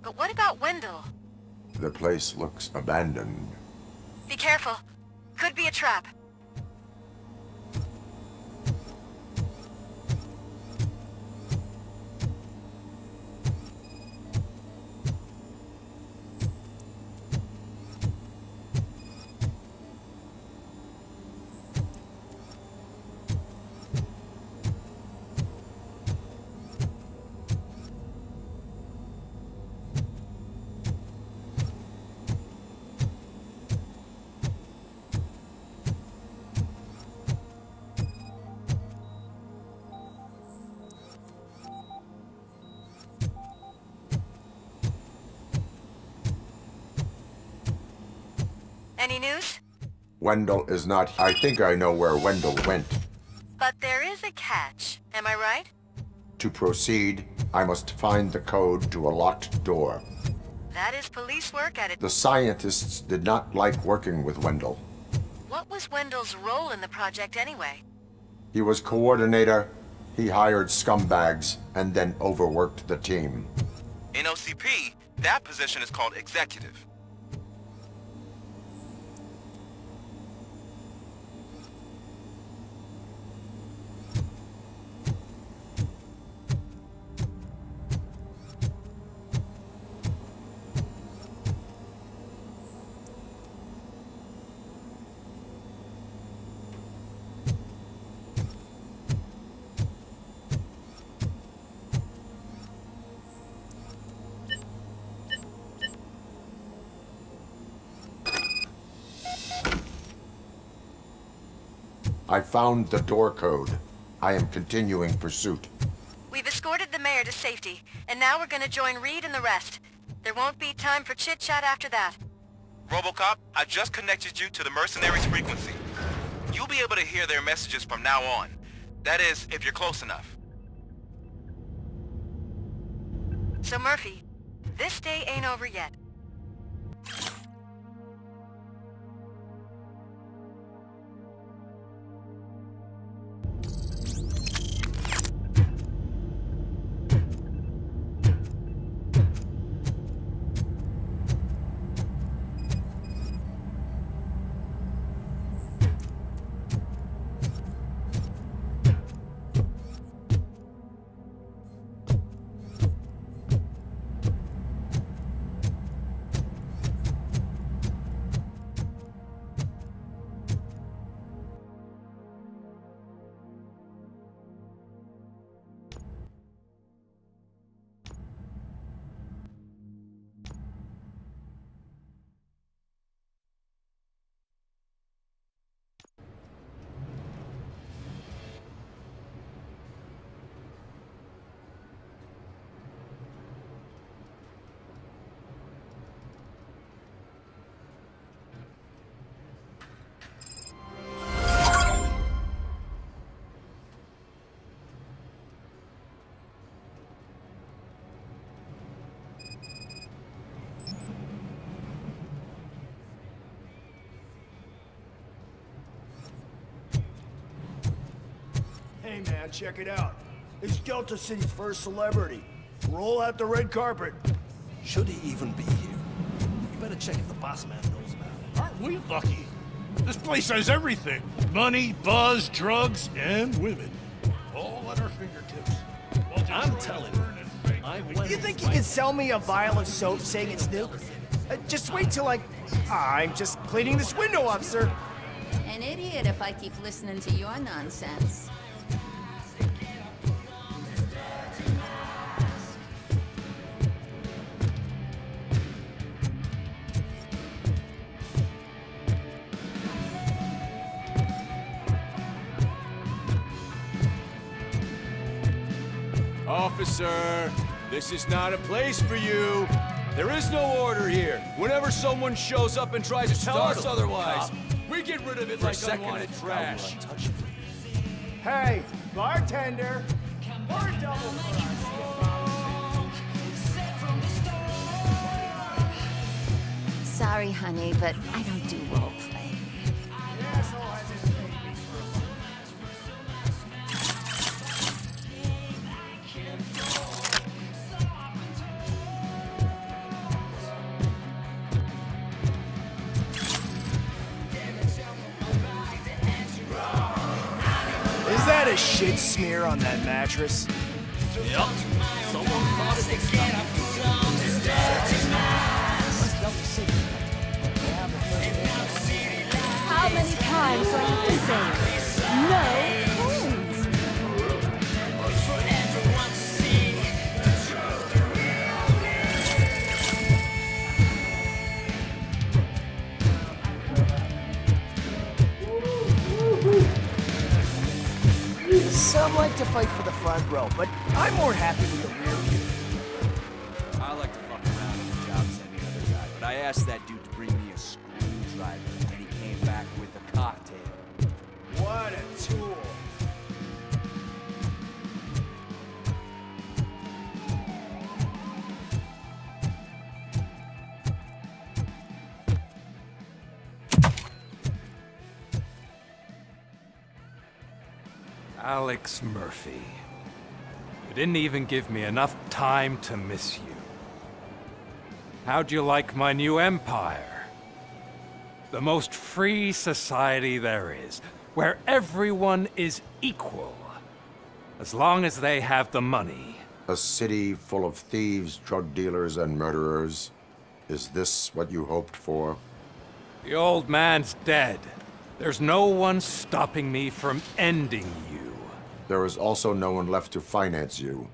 But what about Wendell? The place looks abandoned. Be careful. Could be a trap. Any news? Wendell is not... I think I know where Wendell went. But there is a catch. Am I right? To proceed, I must find the code to a locked door. That is police work at it. The scientists did not like working with Wendell. What was Wendell's role in the project anyway? He was coordinator, he hired scumbags, and then overworked the team. In OCP, that position is called executive. I found the door code. I am continuing pursuit. We've escorted the mayor to safety, and now we're gonna join Reed and the rest. There won't be time for chit-chat after that. RoboCop, I just connected you to the mercenaries' frequency. You'll be able to hear their messages from now on. That is, if you're close enough. So Murphy, this day ain't over yet. Hey man, check it out. It's Delta City's first celebrity. Roll out the red carpet. Should he even be here? You better check if the boss man knows about it. Aren't we lucky? This place has everything. Money, buzz, drugs, and women. All at our fingertips. I'm telling you, I went... You think you can sell me a vial of soap saying it's new? Just wait till I'm just cleaning this window up, sir. An idiot if I keep listening to your nonsense. Officer, this is not a place for you. There is no order here. Whenever someone shows up and tries to tell us otherwise, we get rid of it like unwanted trash. Hey, bartender, pour a double for us. Sorry, honey, but I don't do role play. a shit smear on that mattress? Yep. Someone thought it was How many times do I have to say no, please? Some like to fight for the front row, but I'm more happy with the rear view. I like to fuck around on the job as any other guy, but I asked that dude to bring me a screwdriver, and he came back with a cocktail. What a tool. Alex Murphy. You didn't even give me enough time to miss you. How'd you like my new empire? The most free society there is, where everyone is equal, as long as they have the money. A city full of thieves, drug dealers, and murderers. Is this what you hoped for? The old man's dead. There's no one stopping me from ending you. There is also no one left to finance you.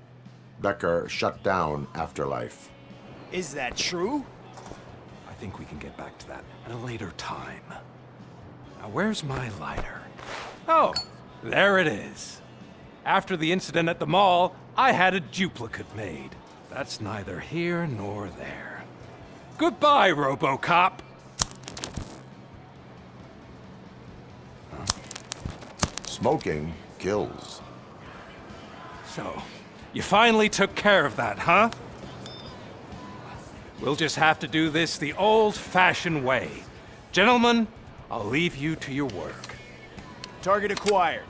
Becker shut down Afterlife. Is that true? I think we can get back to that at a later time. Now, where's my lighter? Oh, there it is. After the incident at the mall, I had a duplicate made. That's neither here nor there. Goodbye, RoboCop! Smoking kills. So, you finally took care of that, huh? We'll just have to do this the old-fashioned way. Gentlemen, I'll leave you to your work. Target acquired.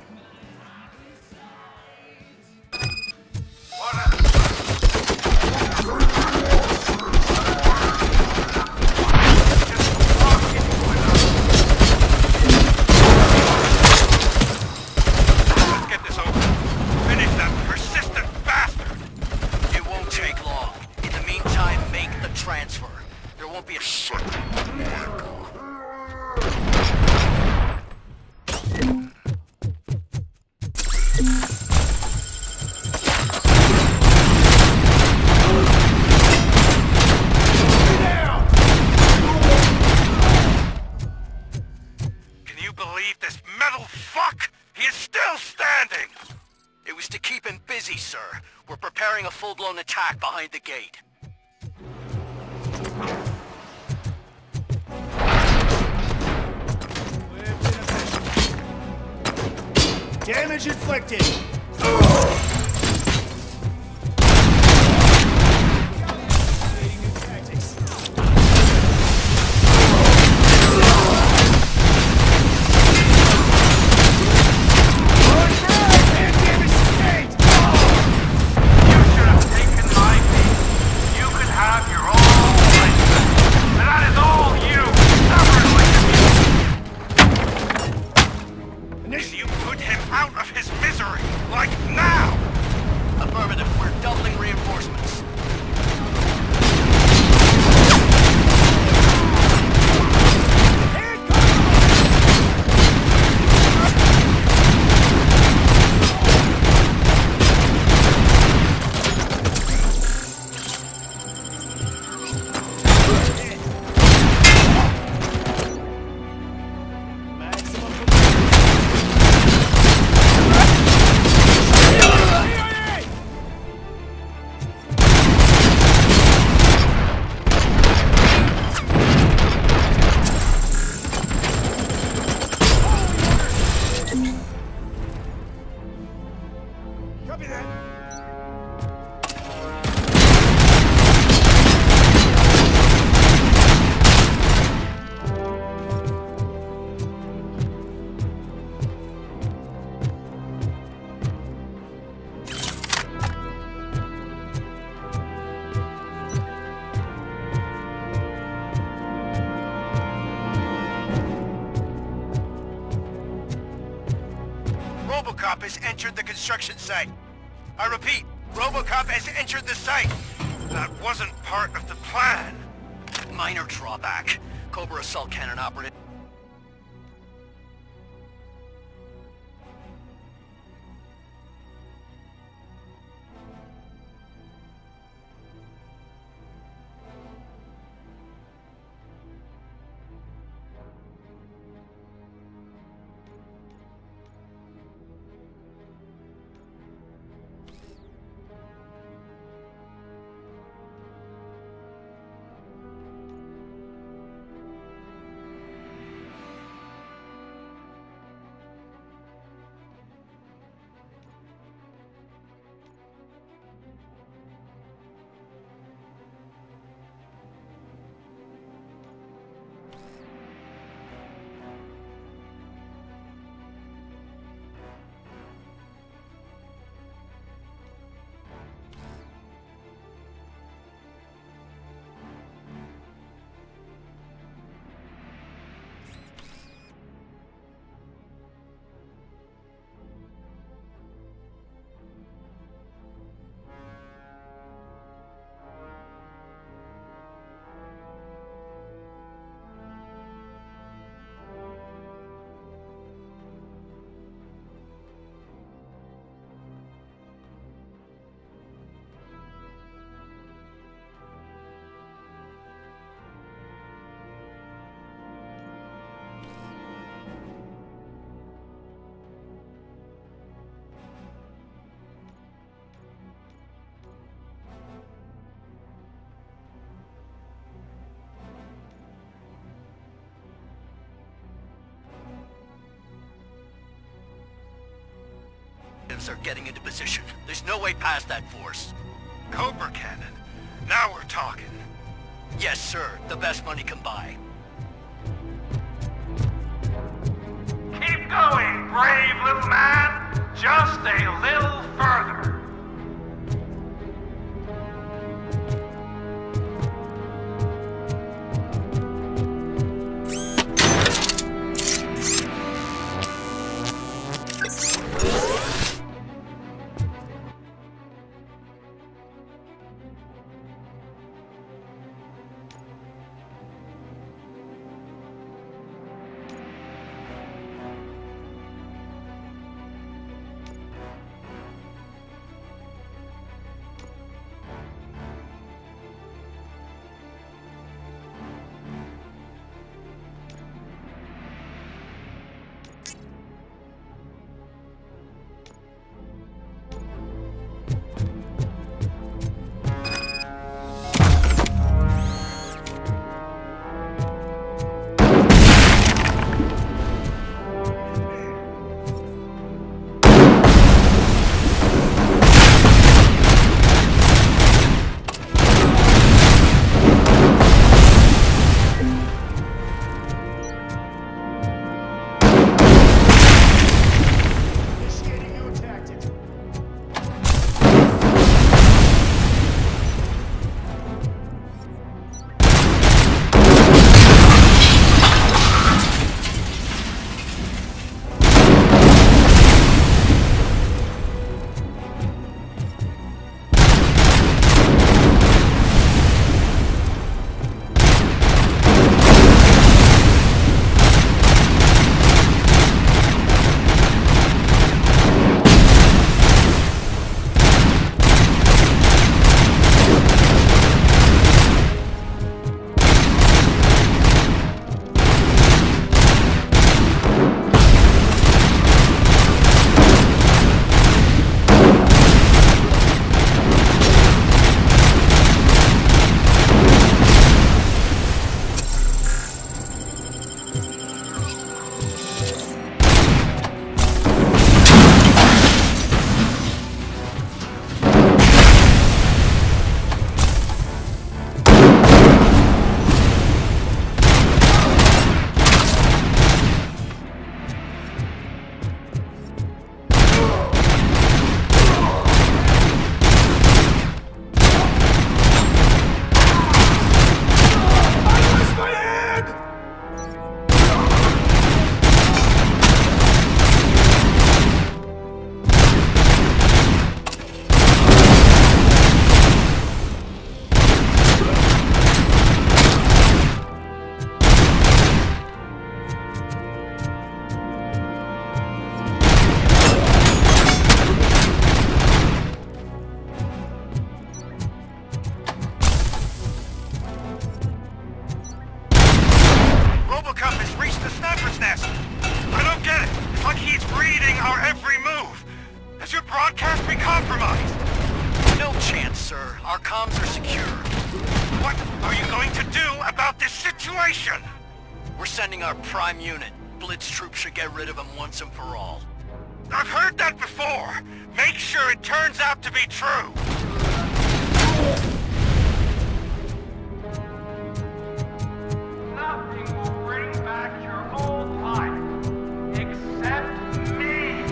Transfer. There won't be a shit. Can you believe this metal fuck? He is still standing! It was to keep him busy, sir. We're preparing a full-blown attack behind the gate. Damage inflicted. You put him out of his misery, like now! has entered the construction site. I repeat, RoboCop has entered the site. That wasn't part of the plan. Minor drawback. Cobra assault cannon operative. Are getting into position. There's no way past that force. Cobra cannon. Now we're talking. Yes, sir. The best money can buy. Keep going, brave little man. Just a little further. broadcast? I don't get it. It's like he's reading our every move. Has your broadcast been compromised? No chance, sir. Our comms are secure. What are you going to do about this situation? We're sending our prime unit. Blitz troops should get rid of him once and for all. I've heard that before. Make sure it turns out to be true. Nothing will bring back your old life, except me.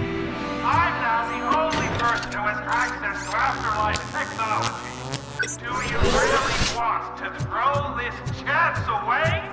I'm now the only person who has access to afterlife technology. Do you really want to throw this chance away?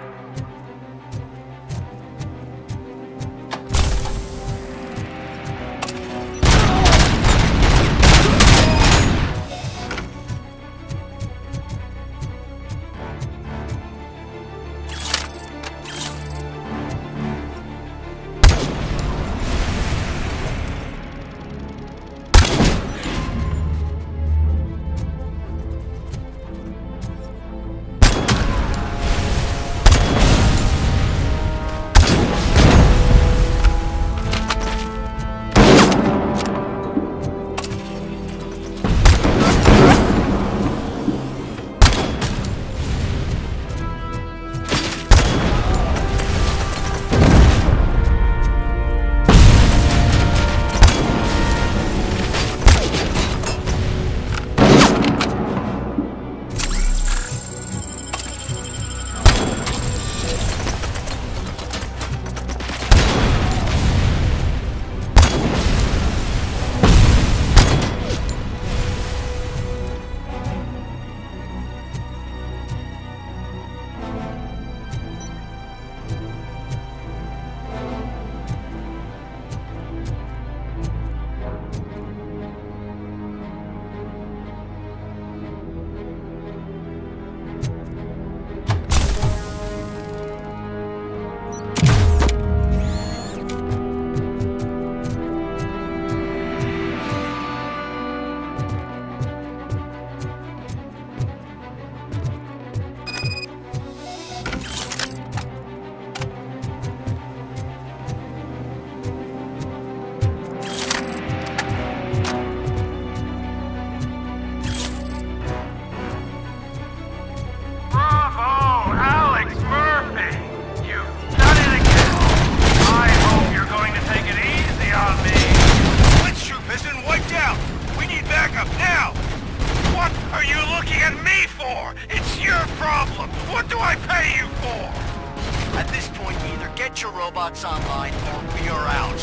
Get your robots online, or we are out.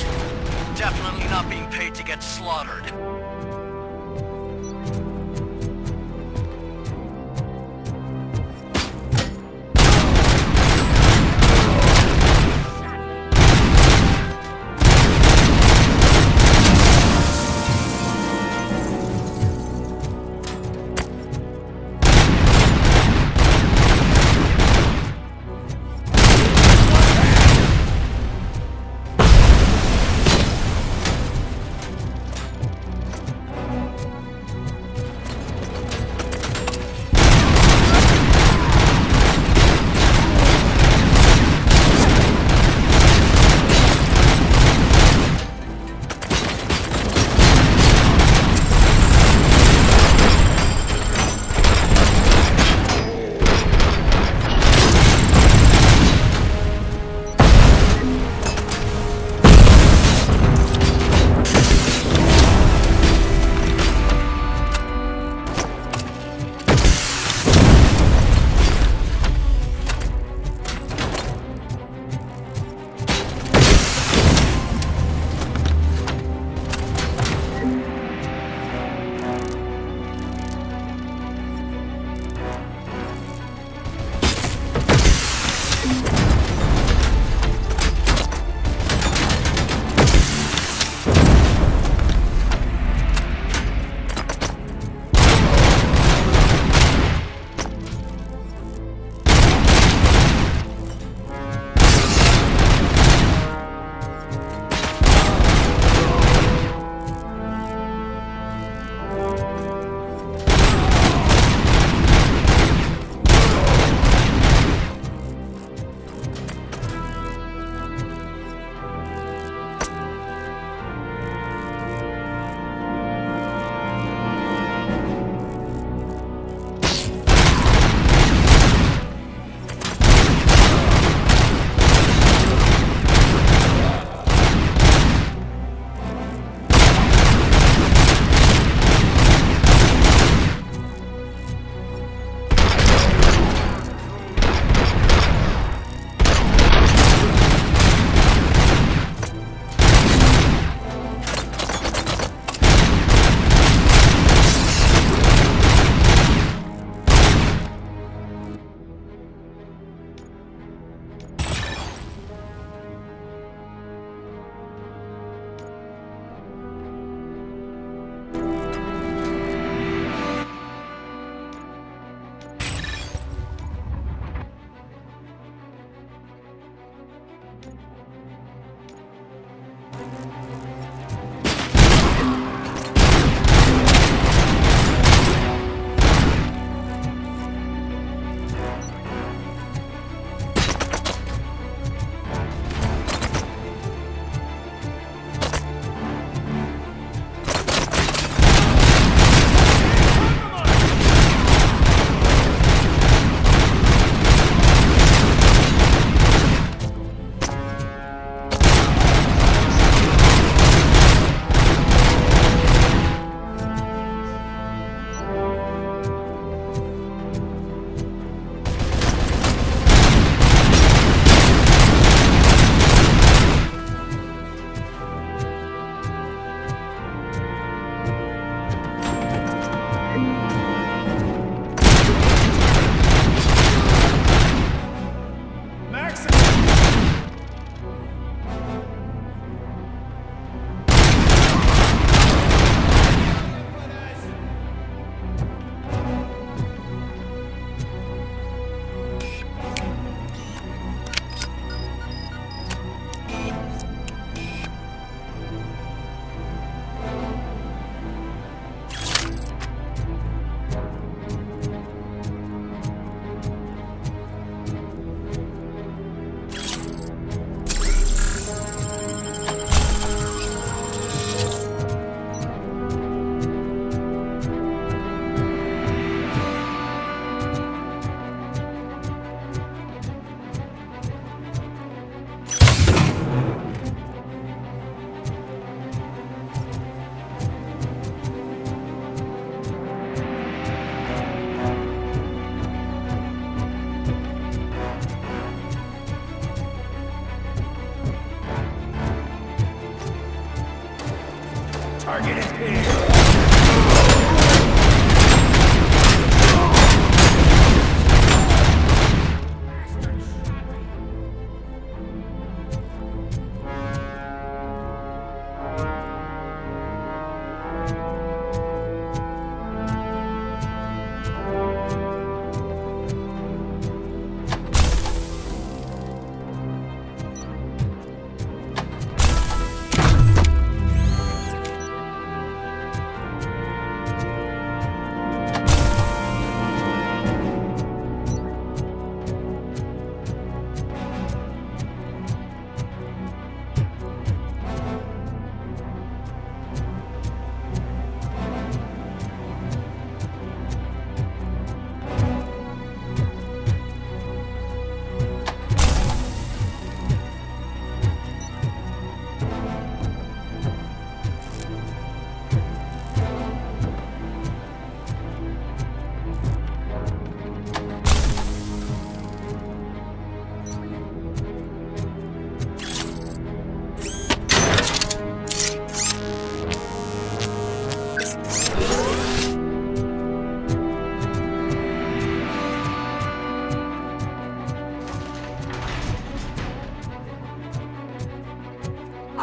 Definitely not being paid to get slaughtered.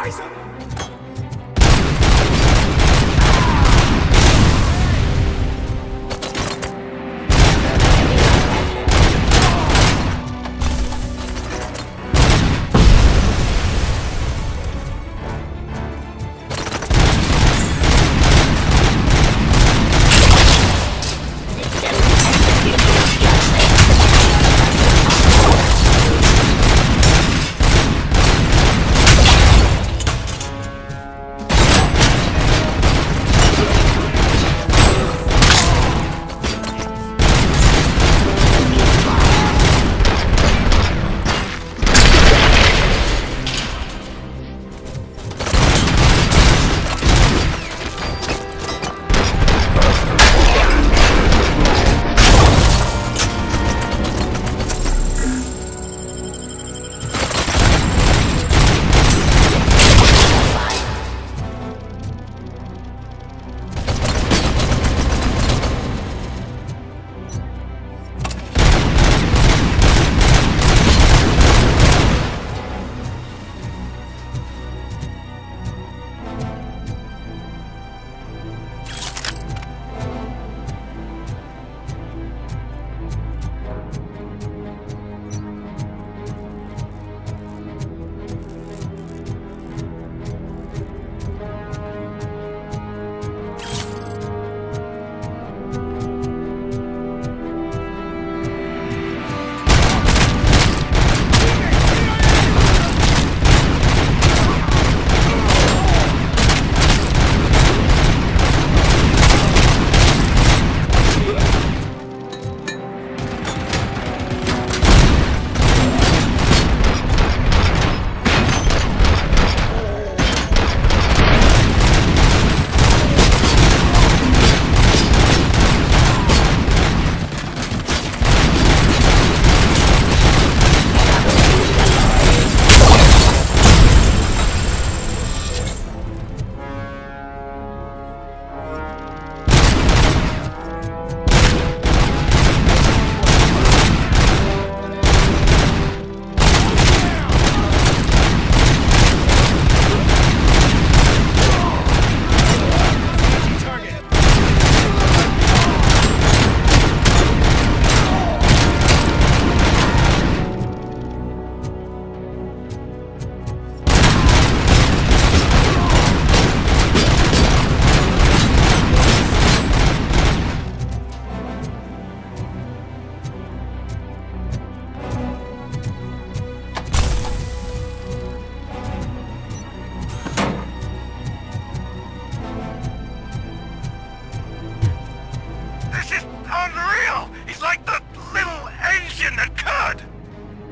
Ryzen!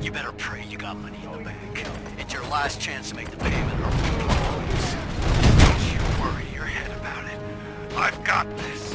You better pray you got money in the bank. It's your last chance to make the payment or we part ways. Don't you worry your head about it. I've got this.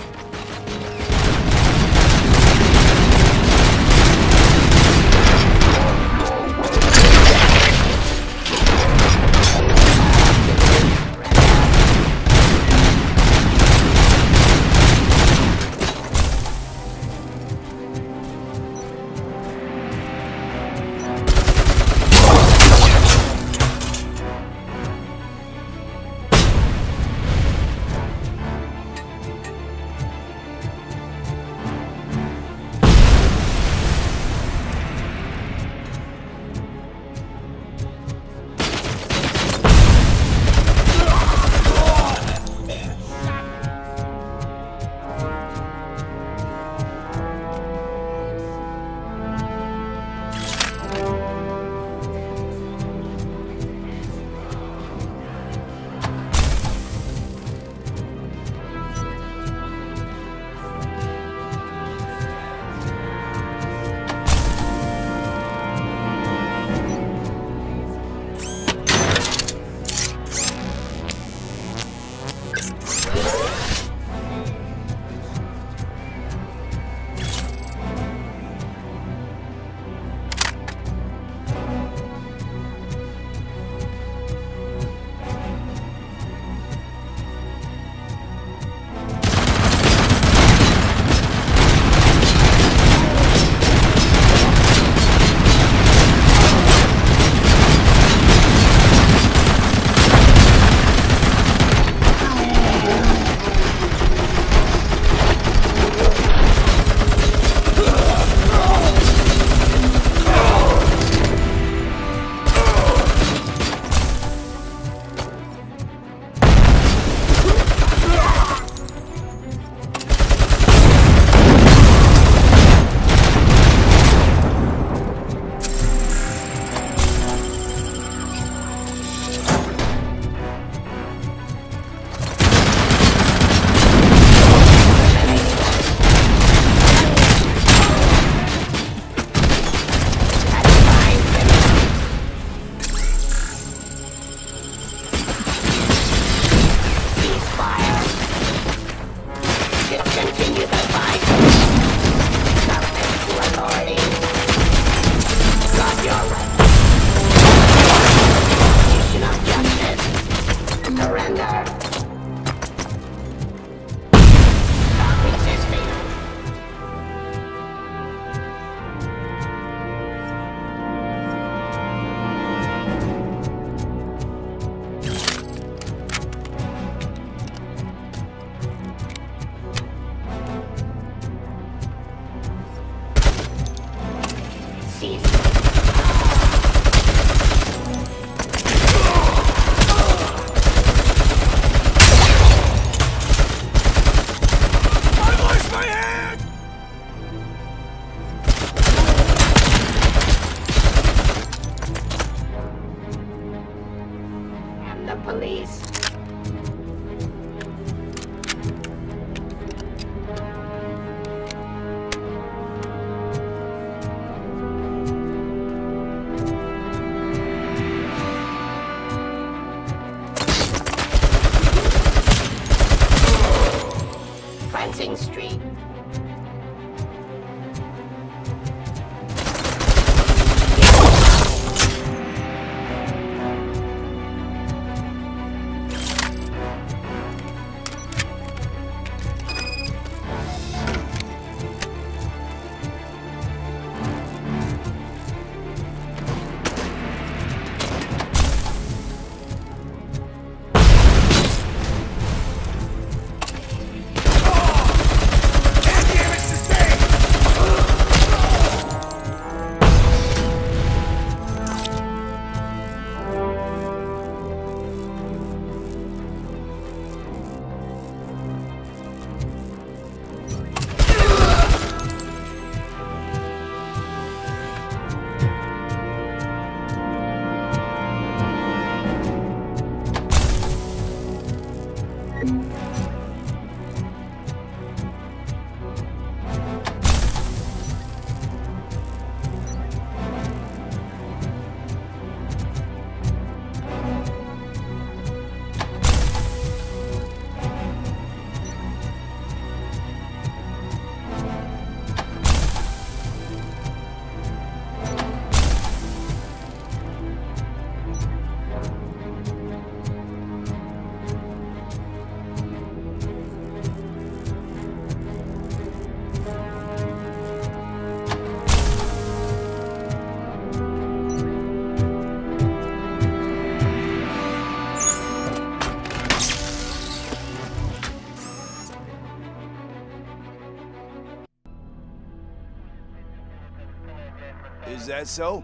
Is that so?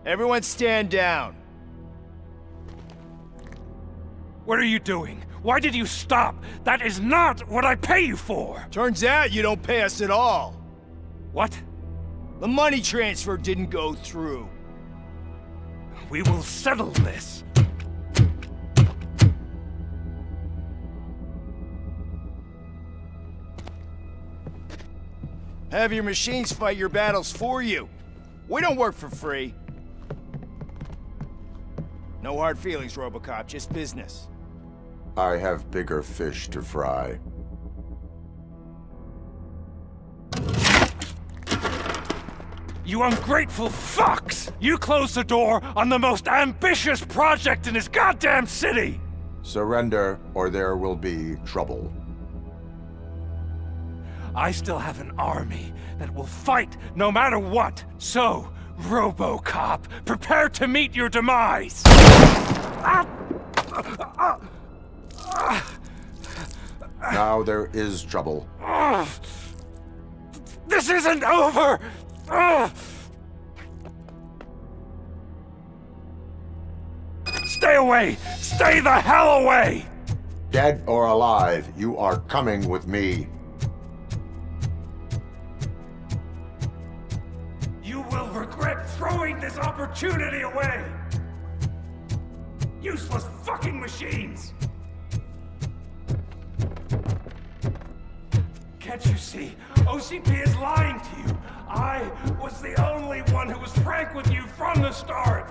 Everyone stand down. What are you doing? Why did you stop? That is not what I pay you for! Turns out you don't pay us at all. What? The money transfer didn't go through. We will settle this. Have your machines fight your battles for you. We don't work for free. No hard feelings, RoboCop, just business. I have bigger fish to fry. You ungrateful fucks! You closed the door on the most ambitious project in this goddamn city! Surrender, or there will be trouble. I still have an army that will fight no matter what. So, RoboCop, prepare to meet your demise! Now there is trouble. This isn't over! Stay away! Stay the hell away! Dead or alive, you are coming with me. You will regret throwing this opportunity away! Useless fucking machines! Can't you see? OCP is lying to you! I was the only one who was frank with you from the start!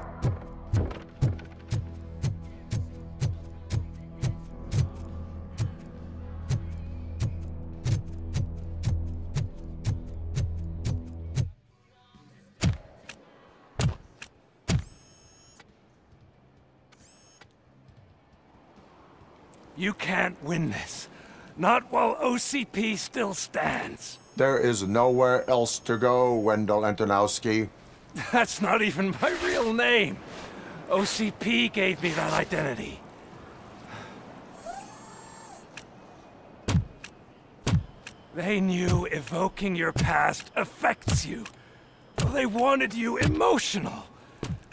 You can't win this. Not while OCP still stands. There is nowhere else to go, Wendell Antonowski. That's not even my real name. OCP gave me that identity. They knew evoking your past affects you. They wanted you emotional,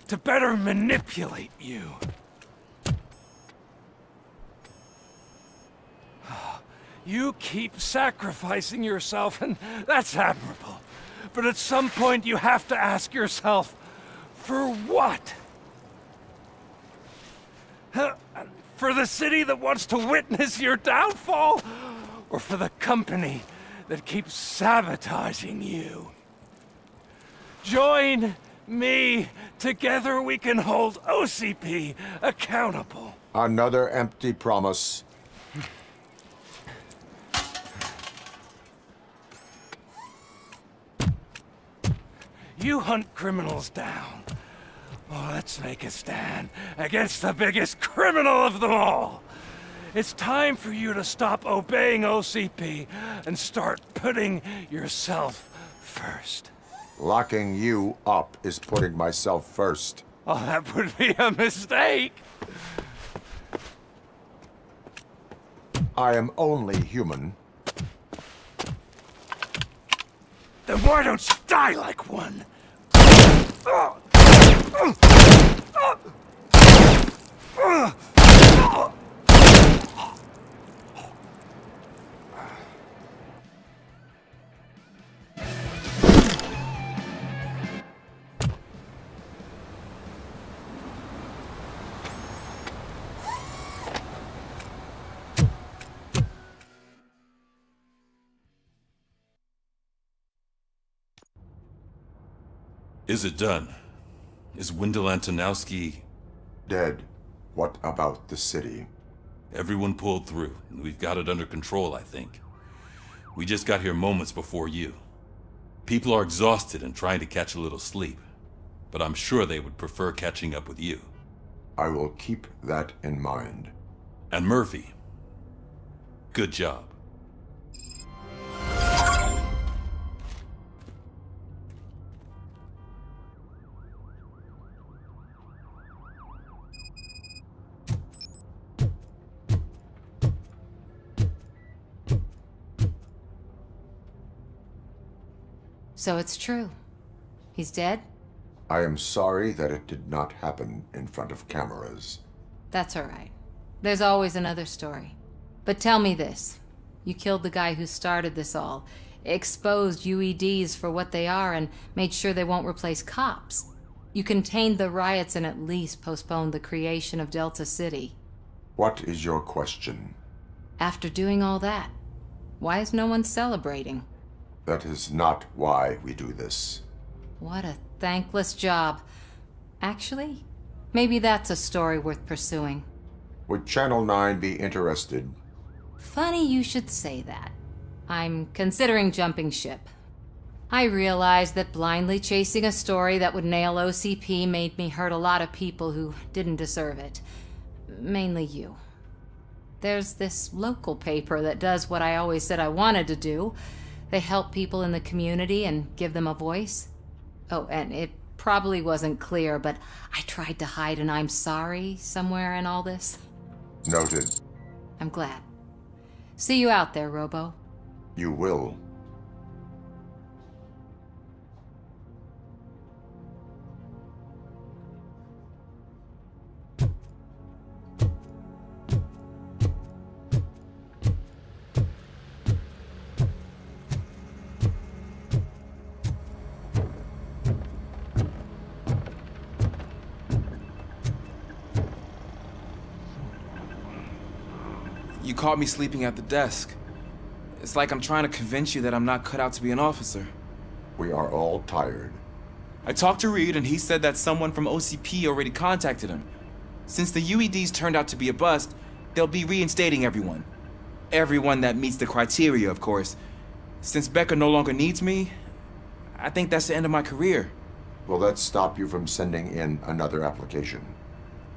to better manipulate you. You keep sacrificing yourself, and that's admirable. But at some point you have to ask yourself, for what? For the city that wants to witness your downfall? Or for the company that keeps sabotaging you? Join me. Together we can hold OCP accountable. Another empty promise. You hunt criminals down. Oh, let's make a stand against the biggest criminal of them all. It's time for you to stop obeying OCP and start putting yourself first. Locking you up is putting myself first. Oh, that would be a mistake. I am only human. Then why don't you die like one? Is it done? Is Wendell Antonowski... dead? What about the city? Everyone pulled through, and we've got it under control, I think. We just got here moments before you. People are exhausted and trying to catch a little sleep, but I'm sure they would prefer catching up with you. I will keep that in mind. And Murphy, good job. So it's true. He's dead? I am sorry that it did not happen in front of cameras. That's all right. There's always another story. But tell me this. You killed the guy who started this all, exposed UEDs for what they are, and made sure they won't replace cops. You contained the riots and at least postponed the creation of Delta City. What is your question? After doing all that, why is no one celebrating? That is not why we do this. What a thankless job. Actually, maybe that's a story worth pursuing. Would Channel 9 be interested? Funny you should say that. I'm considering jumping ship. I realized that blindly chasing a story that would nail OCP made me hurt a lot of people who didn't deserve it. Mainly you. There's this local paper that does what I always said I wanted to do. They help people in the community and give them a voice. Oh, and it probably wasn't clear, but I tried to hide an I'm sorry somewhere in all this. Noted. I'm glad. See you out there, Robo. You will. You caught me sleeping at the desk. It's like I'm trying to convince you that I'm not cut out to be an officer. We are all tired. I talked to Reed and he said that someone from OCP already contacted him. Since the UEDs turned out to be a bust, they'll be reinstating everyone. Everyone that meets the criteria, of course. Since Becca no longer needs me, I think that's the end of my career. Will that stop you from sending in another application?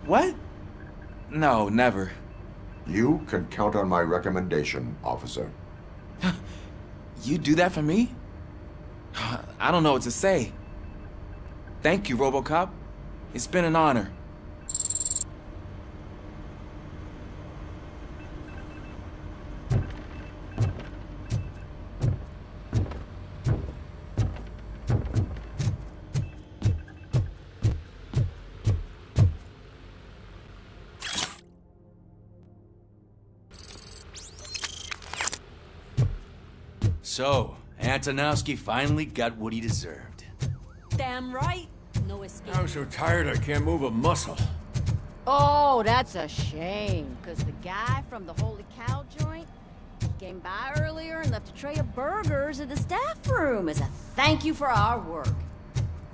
What? No, never. You can count on my recommendation, officer. You do that for me? I don't know what to say. Thank you, RoboCop. It's been an honor. So, Antonowski finally got what he deserved. Damn right. No escape. I'm so tired I can't move a muscle. Oh, that's a shame, because the guy from the Holy Cow joint came by earlier and left a tray of burgers in the staff room as a thank you for our work.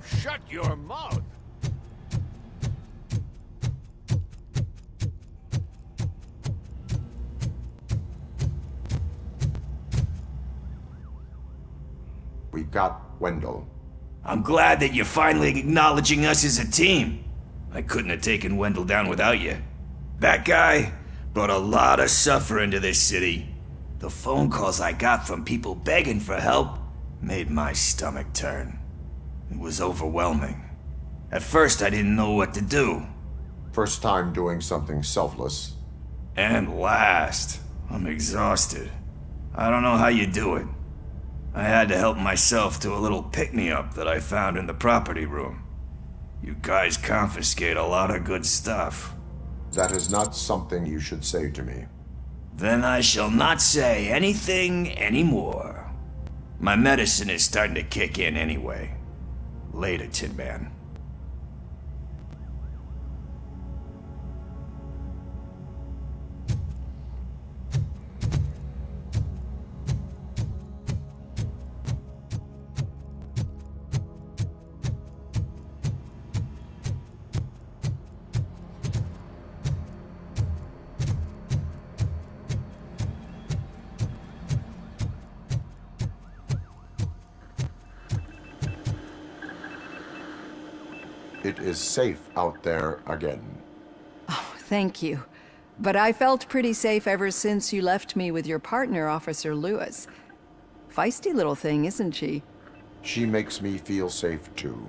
Shut your mouth! We got Wendell. I'm glad that you're finally acknowledging us as a team. I couldn't have taken Wendell down without you. That guy brought a lot of suffering to this city. The phone calls I got from people begging for help made my stomach turn. It was overwhelming. At first, I didn't know what to do. First time doing something selfless. And last, I'm exhausted. I don't know how you do it. I had to help myself to a little pick-me-up that I found in the property room. You guys confiscate a lot of good stuff. That is not something you should say to me. Then I shall not say anything anymore. My medicine is starting to kick in anyway. Later, Tin Man. It is safe out there again. Oh, thank you. But I felt pretty safe ever since you left me with your partner, Officer Lewis. Feisty little thing, isn't she? She makes me feel safe too.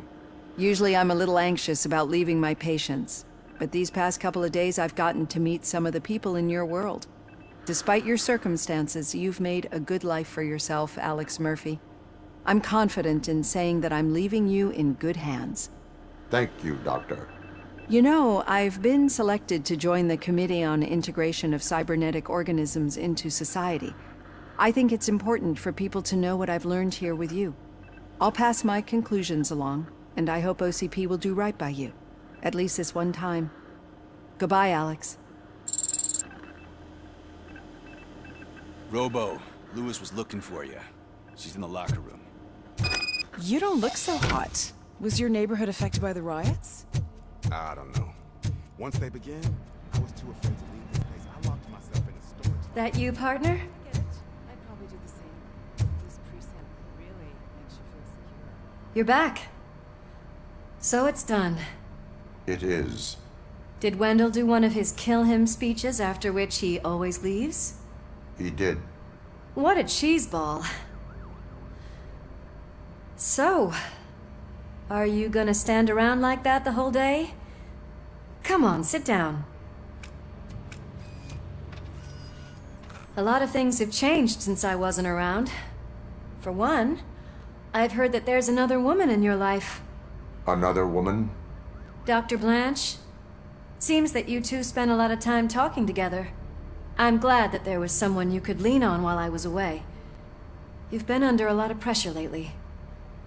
Usually I'm a little anxious about leaving my patients, but these past couple of days I've gotten to meet some of the people in your world. Despite your circumstances, you've made a good life for yourself, Alex Murphy. I'm confident in saying that I'm leaving you in good hands. Thank you, Doctor. You know, I've been selected to join the Committee on Integration of Cybernetic Organisms into Society. I think it's important for people to know what I've learned here with you. I'll pass my conclusions along, and I hope OCP will do right by you. At least this one time. Goodbye, Alex. Robo, Lewis was looking for you. She's in the locker room. You don't look so hot. Was your neighborhood affected by the riots? I don't know. Once they begin, I was too afraid to leave this place. I locked myself in a storage. That you, partner? I'd probably do the same. This precinct really makes you feel secure. You're back. So it's done. It is. Did Wendell do one of his kill him speeches after which he always leaves? He did. What a cheeseball. So, are you gonna stand around like that the whole day? Come on, sit down. A lot of things have changed since I wasn't around. For one, I've heard that there's another woman in your life. Another woman? Dr. Blanche? Seems that you two spent a lot of time talking together. I'm glad that there was someone you could lean on while I was away. You've been under a lot of pressure lately.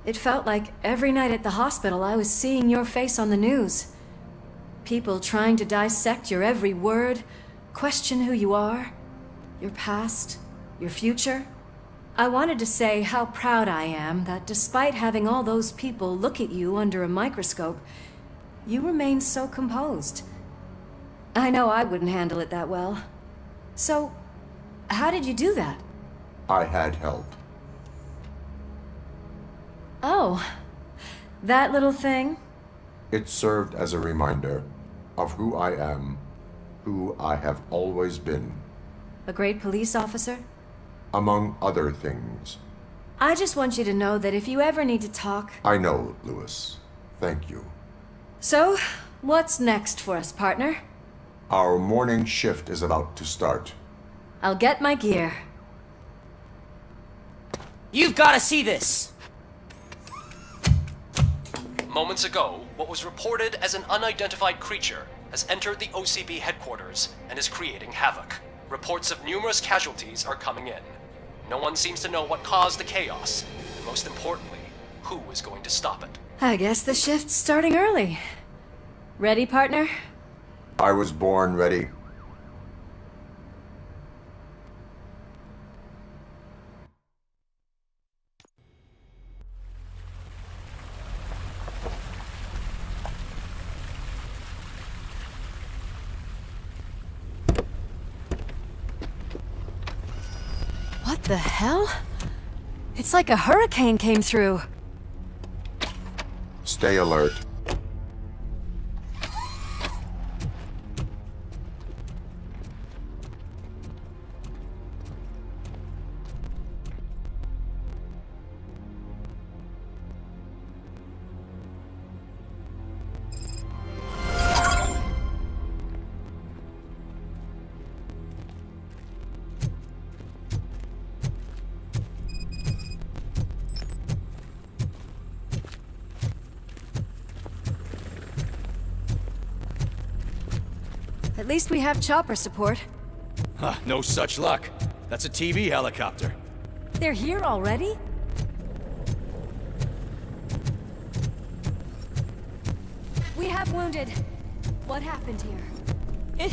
It felt like every night at the hospital I was seeing your face on the news. People trying to dissect your every word, question who you are, your past, your future. I wanted to say how proud I am that despite having all those people look at you under a microscope, you remain so composed. I know I wouldn't handle it that well. So, how did you do that? I had help. Oh, that little thing? It served as a reminder of who I am, who I have always been. A great police officer? Among other things. I just want you to know that if you ever need to talk... I know, Lewis. Thank you. So, what's next for us, partner? Our morning shift is about to start. I'll get my gear. You've got to see this! Moments ago, what was reported as an unidentified creature has entered the OCP headquarters and is creating havoc. Reports of numerous casualties are coming in. No one seems to know what caused the chaos, and most importantly, who is going to stop it. I guess the shift's starting early. Ready, partner? I was born ready. What the hell? It's like a hurricane came through. Stay alert. At least we have chopper support. Huh, no such luck. That's a TV helicopter. They're here already? We have wounded. What happened here?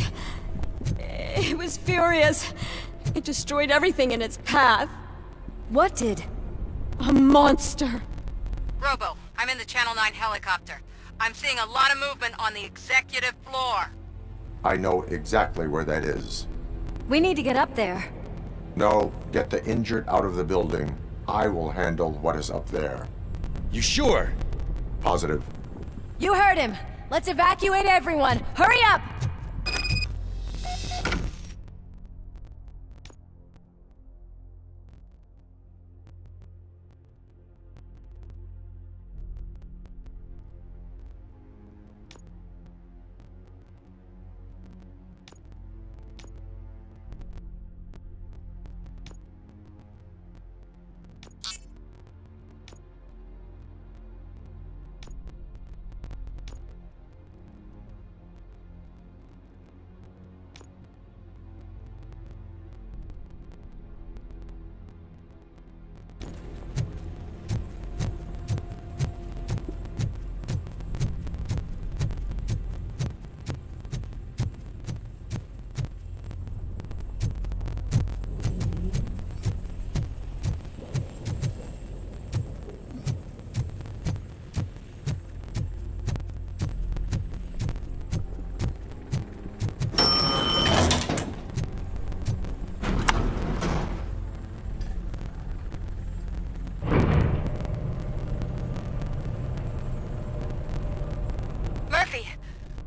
It was furious. It destroyed everything in its path. What did? A monster. Robo, I'm in the Channel 9 helicopter. I'm seeing a lot of movement on the executive floor. I know exactly where that is. We need to get up there. No, get the injured out of the building. I will handle what is up there. You sure? Positive. You heard him. Let's evacuate everyone. Hurry up!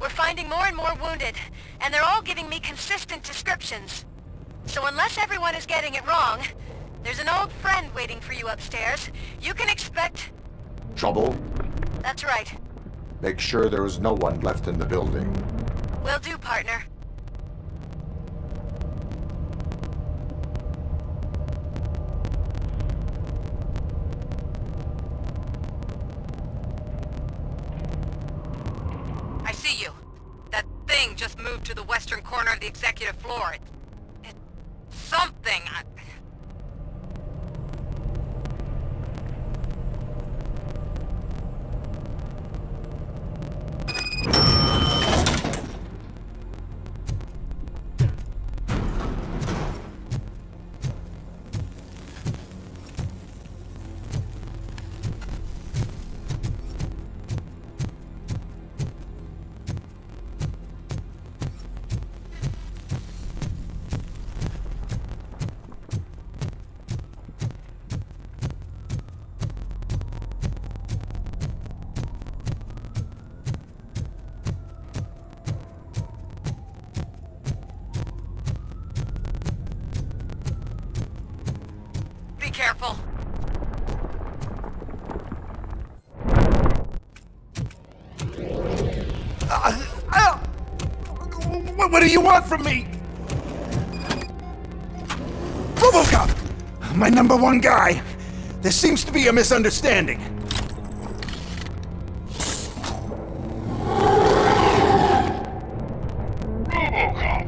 We're finding more and more wounded, and they're all giving me consistent descriptions. So unless everyone is getting it wrong, there's an old friend waiting for you upstairs. You can expect... Trouble? That's right. Make sure there is no one left in the building. Will do, partner. I see you. That thing just moved to the western corner of the executive floor. It's something. Be careful. What do you want from me? RoboCop! My #1 guy. There seems to be a misunderstanding. RoboCop,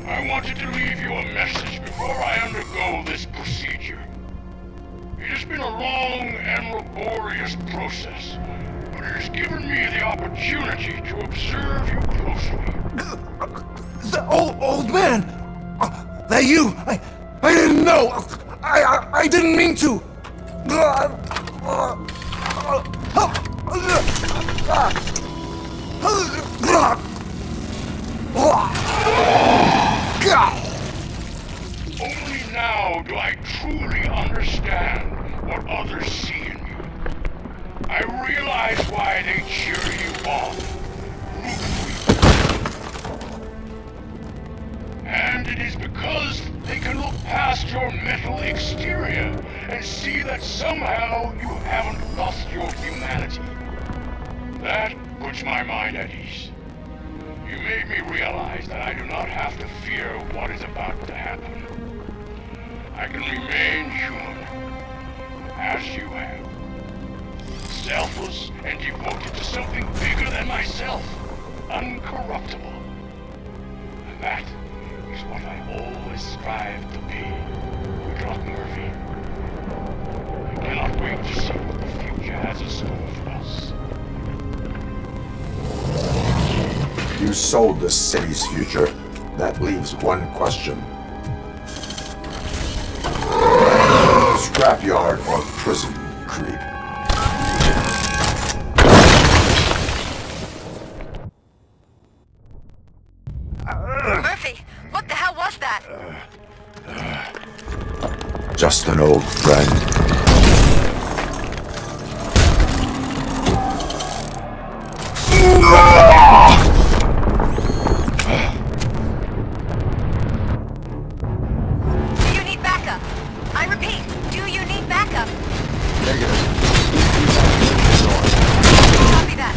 I wanted to leave you a message before I undergo this procedure. It has been a long and laborious process, but it has given me the opportunity to observe you closely. The old man! That you! I didn't know! I didn't mean to! Only now do I truly understand what others see in you. I realize why they cheer you on. And it is because they can look past your metal exterior and see that somehow you haven't lost your humanity. That puts my mind at ease. You made me realize that I do not have to fear what is about to happen. I can remain human, as you have. Selfless and devoted to something bigger than myself. Uncorruptible. And that is what I always strive to be, Doc Murphy. I cannot wait to see what the future has in store for us. You sold the city's future. That leaves one question. Scrapyard or prison, creep? Murphy, what the hell was that? Just an old friend. Do you need backup? I repeat, do you need backup? Negative. Copy that.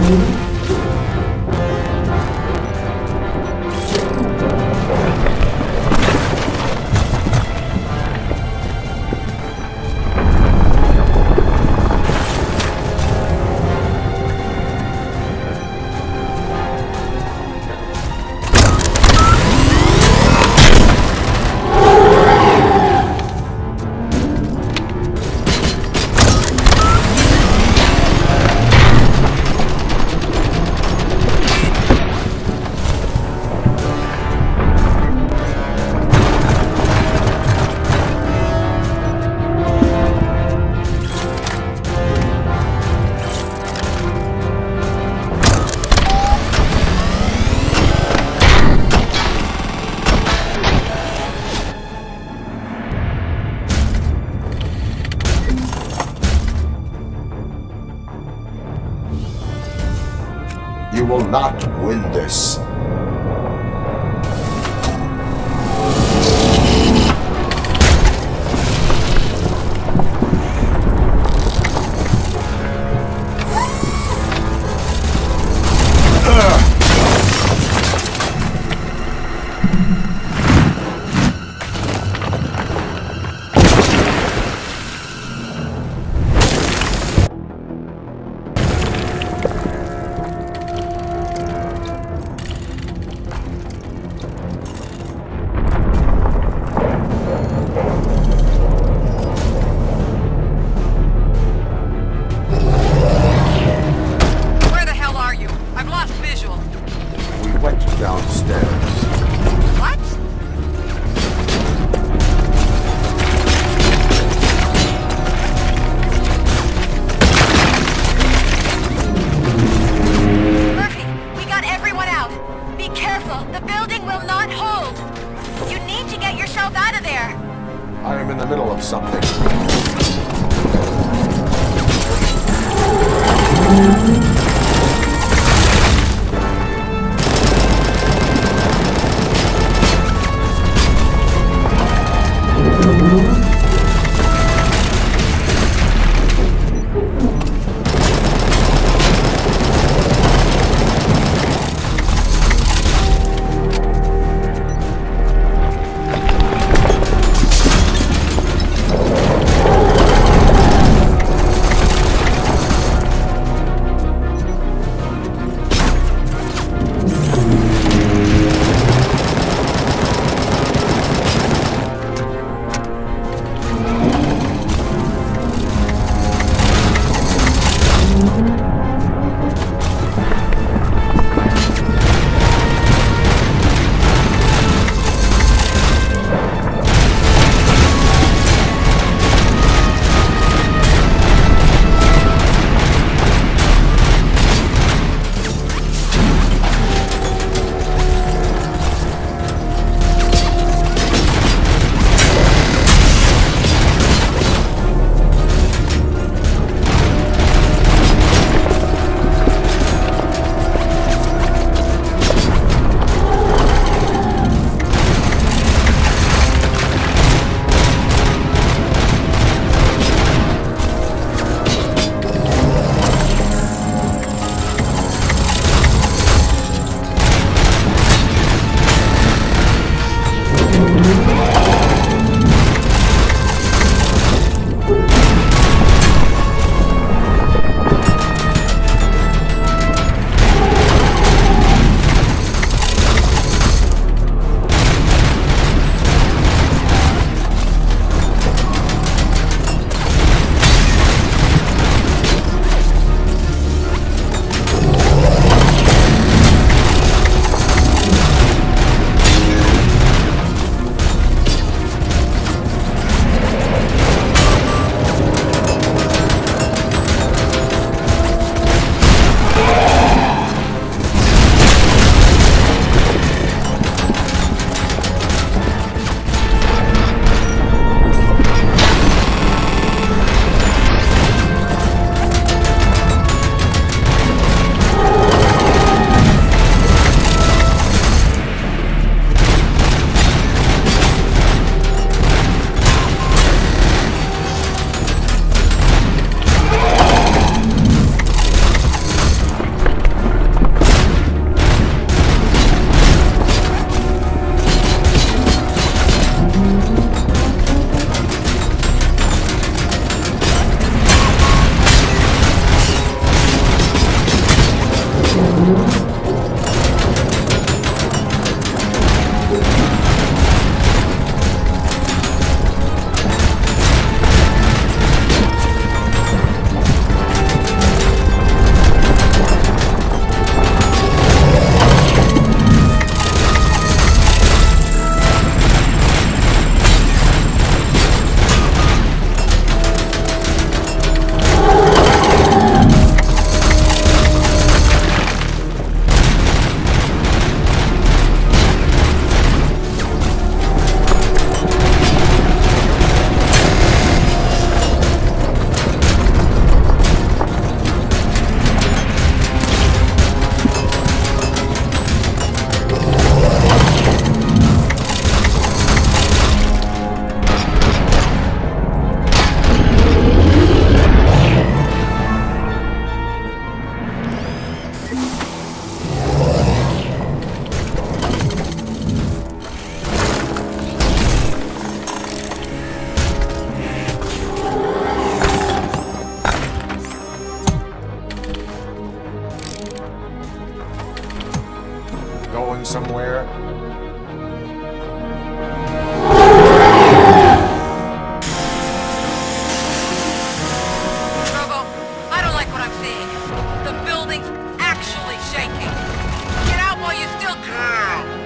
You will not win this. Downstairs. What? Murphy, we got everyone out. Be careful. The building will not hold. You need to get yourself out of there. I am in the middle of something. somewhere? Robo, I don't like what I'm seeing. The building's actually shaking. Get out while you still can.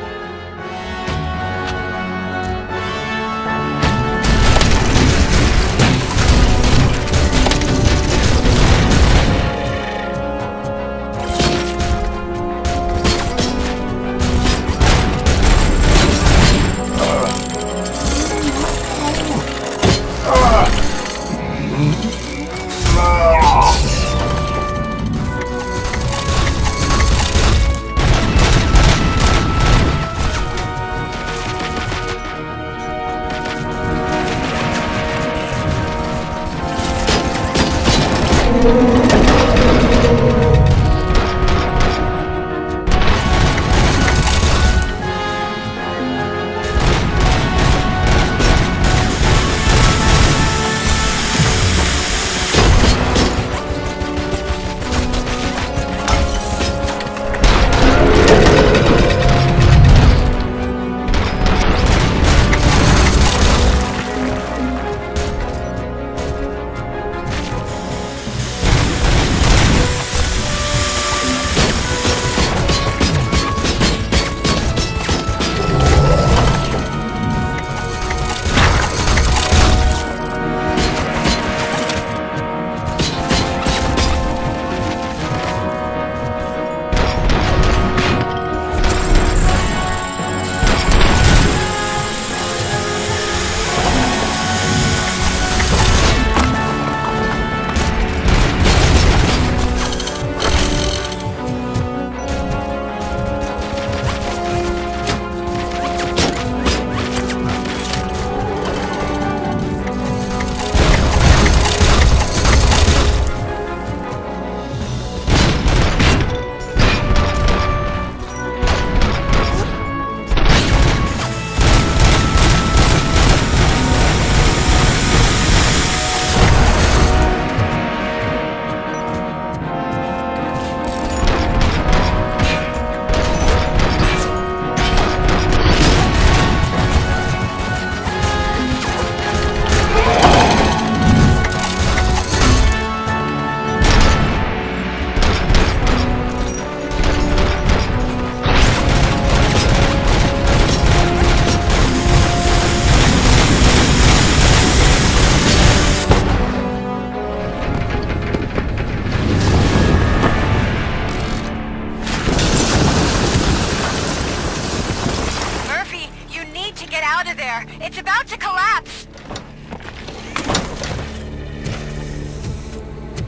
It's about to collapse!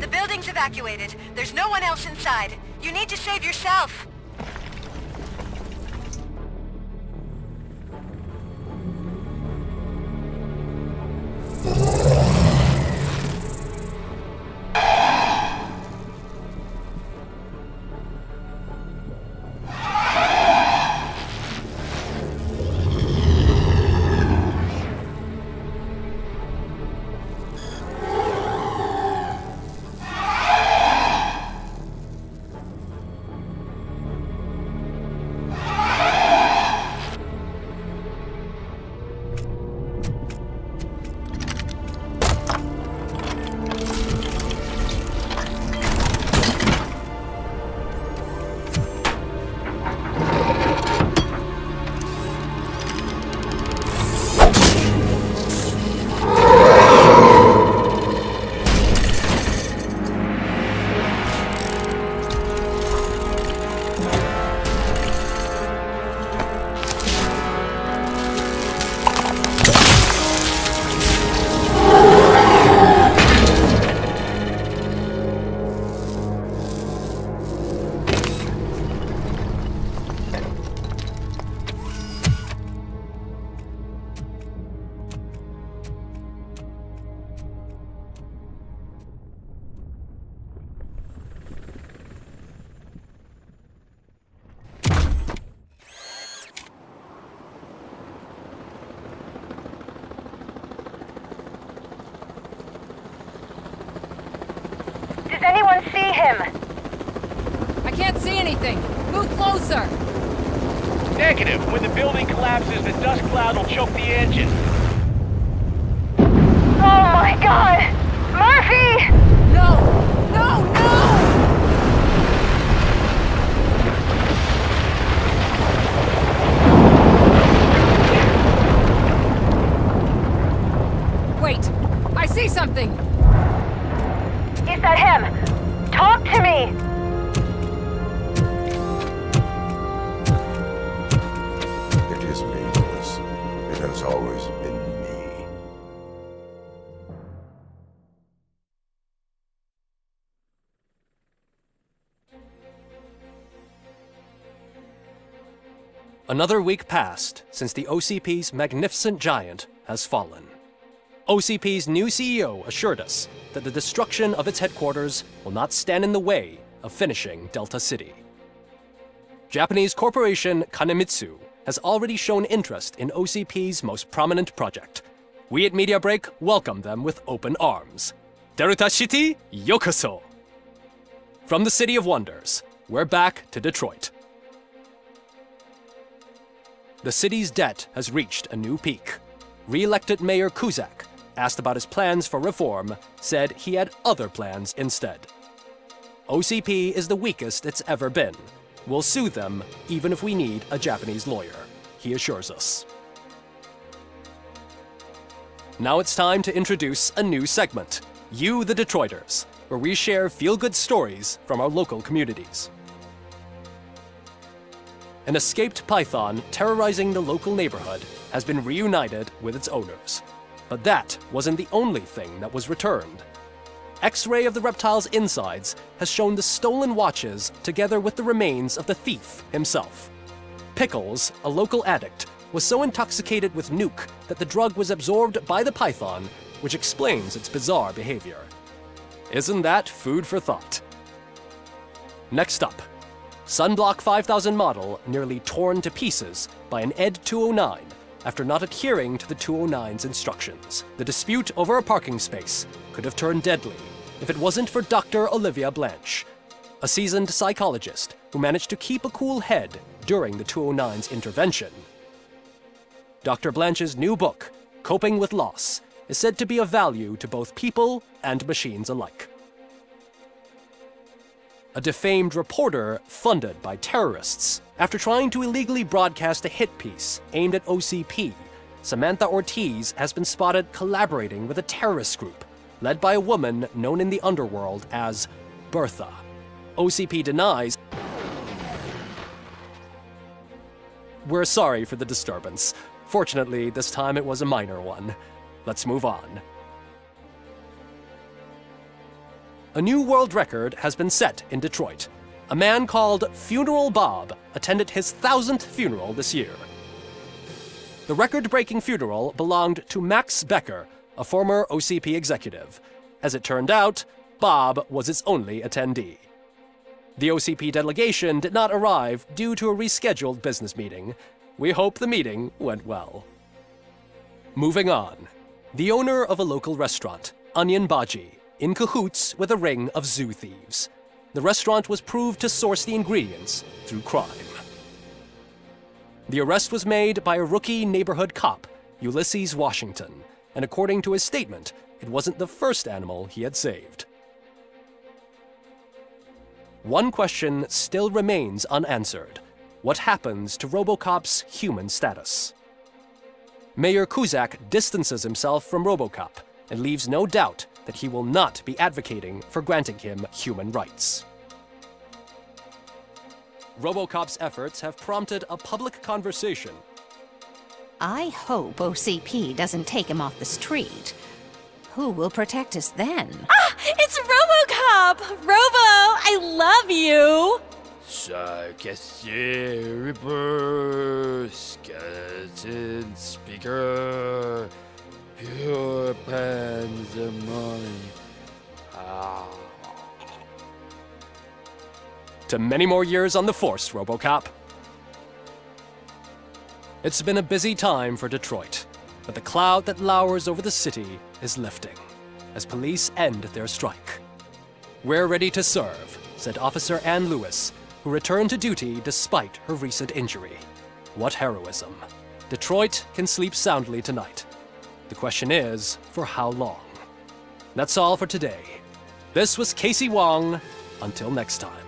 The building's evacuated. There's no one else inside. You need to save yourself. Does anyone see him? I can't see anything. Move closer. Negative. When the building collapses, the dust cloud will choke the engine. Oh my god! Murphy! No! No, no! Wait! I see something! Is that him? Talk to me! It is me, Lewis. It has always been me. Another week passed since the OCP's magnificent giant has fallen. OCP's new CEO assured us that the destruction of its headquarters will not stand in the way of finishing Delta City. Japanese corporation Kanemitsu has already shown interest in OCP's most prominent project. We at Media Break welcome them with open arms. Delta City, yokoso! From the City of Wonders, we're back to Detroit. The city's debt has reached a new peak. Re-elected Mayor Cusack, asked about his plans for reform, said he had other plans instead. OCP is the weakest it's ever been. We'll sue them even if we need a Japanese lawyer, he assures us. Now it's time to introduce a new segment, You the Detroiters, where we share feel-good stories from our local communities. An escaped python terrorizing the local neighborhood has been reunited with its owners. But that wasn't the only thing that was returned. X-ray of the reptile's insides has shown the stolen watches together with the remains of the thief himself. Pickles, a local addict, was so intoxicated with nuke that the drug was absorbed by the python, which explains its bizarre behavior. Isn't that food for thought? Next up, Sunblock 5000 model nearly torn to pieces by an ED 209 after not adhering to the 209's instructions. The dispute over a parking space could have turned deadly if it wasn't for Dr. Olivia Blanche, a seasoned psychologist who managed to keep a cool head during the 209's intervention. Dr. Blanche's new book, Coping with Loss, is said to be of value to both people and machines alike. A defamed reporter funded by terrorists. After trying to illegally broadcast a hit piece aimed at OCP, Samantha Ortiz has been spotted collaborating with a terrorist group led by a woman known in the underworld as Bertha. OCP denies. We're sorry for the disturbance. Fortunately, this time it was a minor one. Let's move on. A new world record has been set in Detroit. A man called Funeral Bob attended his 1000th funeral this year. The record-breaking funeral belonged to Max Becker, a former OCP executive. As it turned out, Bob was its only attendee. The OCP delegation did not arrive due to a rescheduled business meeting. We hope the meeting went well. Moving on. The owner of a local restaurant, Onion Baji, in cahoots with a ring of zoo thieves. The restaurant was proved to source the ingredients through crime. The arrest was made by a rookie neighborhood cop, Ulysses Washington, and according to his statement, it wasn't the first animal he had saved. One question still remains unanswered. What happens to RoboCop's human status? Mayor Cusack distances himself from RoboCop and leaves no doubt that he will not be advocating for granting him human rights. RoboCop's efforts have prompted a public conversation. I hope OCP doesn't take him off the street. Who will protect us then? Ah! It's RoboCop! Robo, I love you! Reaper, skeleton speaker, pure pandemonium. To many more years on the force, RoboCop. It's been a busy time for Detroit, but the cloud that lowers over the city is lifting as police end their strike. We're ready to serve, said Officer Ann Lewis, who returned to duty despite her recent injury. What heroism. Detroit can sleep soundly tonight. The question is, for how long? That's all for today. This was Casey Wong. Until next time.